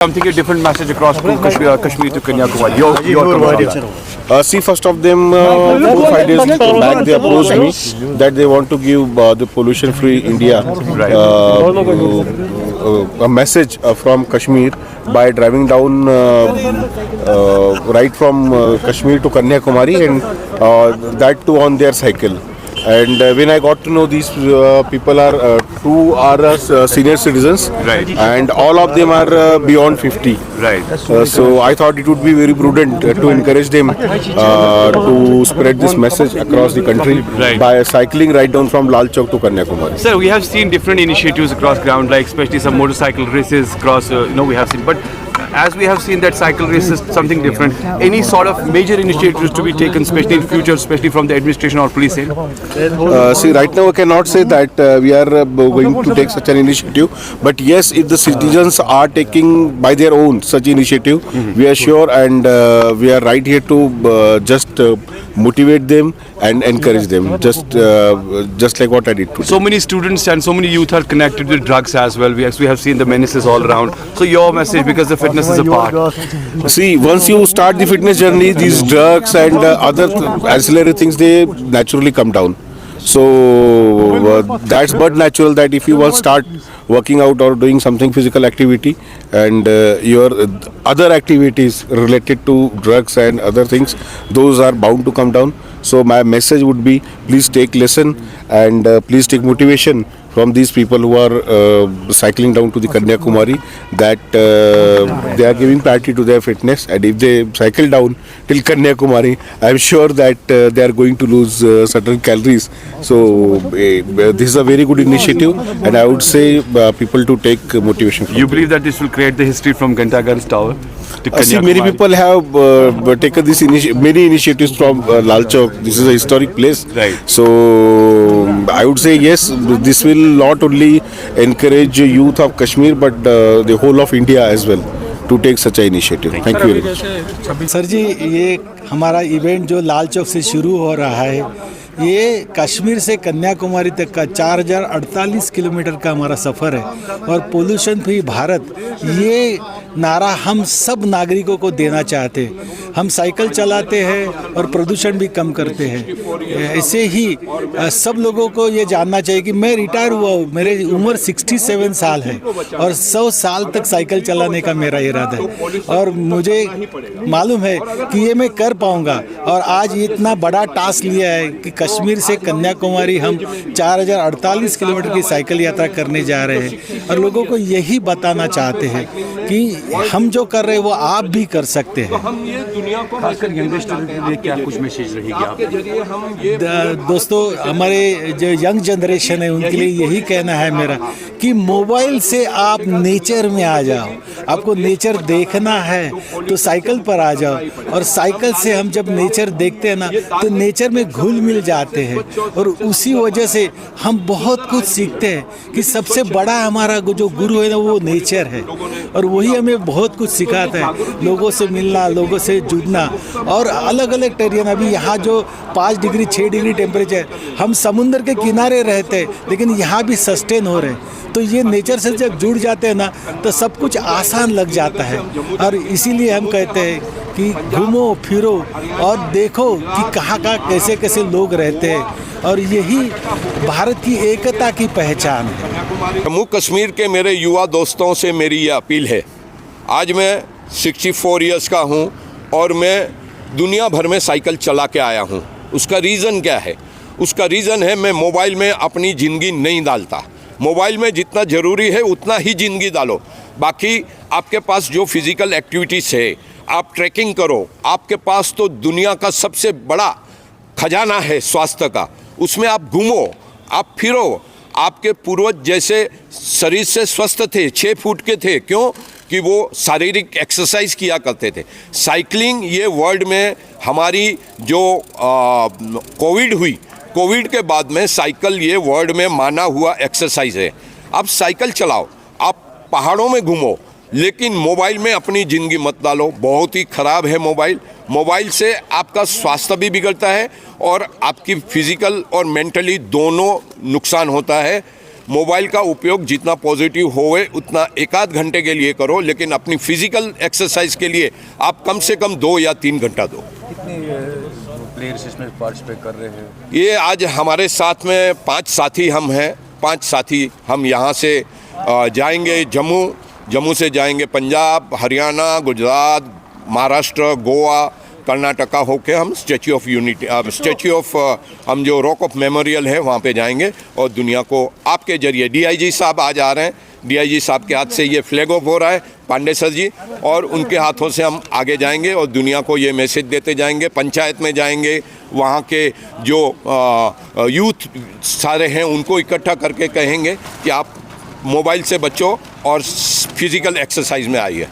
I'm thinking a different message across Kashmir to Kanyakumari. Your See, first of them, 4-5 days back, they approached me that they want to give the pollution-free India a message from Kashmir by driving down right from Kashmir to Kanyakumari, and that too on their cycle. And when I got to know these people are two are senior citizens, Right. and all of them are beyond 50. right. So I thought it would be very prudent to encourage them to spread this message across the country Right. by cycling right down from Lal Chowk to Kanyakumari. Sir, we have seen different initiatives across ground, like especially some motorcycle races across. We have seen, but as we have seen that cycle race is something different. Any sort of major initiatives to be taken, especially in future, especially from the administration or police end? See, right now I cannot say that we are going to take such an initiative, but yes, if the citizens are taking by their own such initiative, we are sure, and we are right here to just motivate them and encourage them, just like what I did today. So many students and so many youth are connected with drugs as well. We have seen the menaces all around. So your message, because the fitness is a part. See, once you start the fitness journey, these drugs and other ancillary things, they naturally come down. So that's but natural that if you will start working out or doing something physical activity, and your other activities related to drugs and other things, those are bound to come down. So my message would be, please take lesson and please take motivation from these people who are cycling down to the Kanyakumari, that they are giving priority to their fitness, and if they cycle down till Kanyakumari, I am sure that they are going to lose certain calories. So this is a very good initiative, and I would say people to take motivation from You believe that this will create the history from Ghantagars Tower to Kanyakumari? See, many people have taken this many initiatives from Lal Chowk. This is a historic place. Right. So I would say yes, this will not only encourage youth of Kashmir, but the whole of India as well to take such an initiative. Thank you very much. Sir ji, ये हमारा event जो लाल चौक से शुरू हो रहा है, ये कश्मीर से कन्याकुमारी तक का 4048 किलोमीटर का हमारा सफ़र है, और पोल्यूशन फ्री भारत, ये नारा हम सब नागरिकों को देना चाहते हैं। हम साइकिल चलाते हैं और प्रदूषण भी कम करते हैं। ऐसे ही सब लोगों को ये जानना चाहिए कि मैं रिटायर हुआ हूँ, मेरी उम्र 67 साल है, और 100 साल तक साइकिल चलाने का मेरा इरादा है, और मुझे मालूम है कि ये मैं कर पाऊँगा। और आज इतना बड़ा टास्क लिया है कि कश्मीर से कन्याकुमारी हम 4048 किलोमीटर की साइकिल यात्रा करने जा रहे हैं, और लोगों को यही बताना चाहते हैं कि हम जो कर रहे हैं वो आप भी कर सकते हैं। खासकर यंगस्टर के लिए क्या कुछ मैसेज रहेगी आपके? दोस्तों, हमारे जो यंग जनरेशन है उनके लिए यही कहना है मेरा कि मोबाइल से आप नेचर में आ जाओ। आपको नेचर देखना है तो साइकिल पर आ जाओ, और साइकिल से हम जब नेचर देखते हैं ना, तो नेचर में घुल मिल जाते हैं, और उसी वजह से हम बहुत कुछ सीखते हैं कि सबसे बड़ा हमारा जो गुरु है ना, वो नेचर है, और वही हमें बहुत कुछ सिखाता है। लोगों से मिलना, लोगों से जुड़ना, और अलग अलग टेरियन। अभी यहाँ जो 5 डिग्री 6 डिग्री टेम्परेचर, हम समुद्र के किनारे रहते हैं, लेकिन यहाँ भी सस्टेन हो रहे हैं। तो ये नेचर से जब जुड़ जाते हैं ना, तो सब कुछ आसान लग जाता है, और इसीलिए हम कहते हैं कि घूमो फिरो और देखो कि कहाँ कैसे कैसे लोग रहते हैं, और यही भारत की एकता की पहचान है। जम्मू कश्मीर के मेरे युवा दोस्तों से मेरी ये अपील है। आज मैं 64 इयर्स का हूँ, और मैं दुनिया भर में साइकिल चला के आया हूँ। उसका रीज़न क्या है? उसका रीज़न है, मैं मोबाइल में अपनी ज़िंदगी नहीं डालता। मोबाइल में जितना ज़रूरी है उतना ही ज़िंदगी डालो। बाकी आपके पास जो फिज़िकल एक्टिविटीज़ है, आप ट्रैकिंग करो। आपके पास तो दुनिया का सबसे बड़ा खजाना है स्वास्थ्य का। उसमें आप घूमो, आप फिरो। आपके पूर्वज जैसे शरीर से स्वस्थ थे, 6 फुट के थे, क्यों? कि वो शारीरिक एक्सरसाइज किया करते थे। साइकिलिंग ये वर्ल्ड में हमारी जो कोविड हुई, कोविड के बाद में साइकिल ये वर्ल्ड में माना हुआ एक्सरसाइज है। आप साइकिल चलाओ, आप पहाड़ों में घूमो, लेकिन मोबाइल में अपनी ज़िंदगी मत डालो। बहुत ही ख़राब है मोबाइल। मोबाइल से आपका स्वास्थ्य भी बिगड़ता है, और आपकी फिज़िकल और मेंटली दोनों नुकसान होता है। मोबाइल का उपयोग जितना पॉजिटिव होवे उतना एक आध घंटे के लिए करो, लेकिन अपनी फिजिकल एक्सरसाइज के लिए आप कम से कम 2 या 3 घंटा दो। कितने प्लेयर्स इसमें पार्टिसिपेट कर रहे हैं? ये आज हमारे साथ में 5 साथी हम हैं। 5 साथी हम यहाँ से जाएंगे जम्मू से जाएंगे पंजाब, हरियाणा, गुजरात, महाराष्ट्र, गोवा, कर्नाटका होके हम स्टैच्यू ऑफ यूनिटी, हम जो रॉक ऑफ मेमोरियल है वहाँ पे जाएंगे और दुनिया को आपके जरिए, डीआईजी साहब आज आ रहे हैं, डीआईजी साहब के हाथ से ये फ्लैग ऑफ हो रहा है, पांडे सर जी, और उनके हाथों से हम आगे जाएंगे और दुनिया को ये मैसेज देते जाएंगे। पंचायत में जाएंगे, वहाँ के जो यूथ सारे हैं उनको इकट्ठा करके कहेंगे कि आप मोबाइल से बचो और फिजिकल एक्सरसाइज में आइए।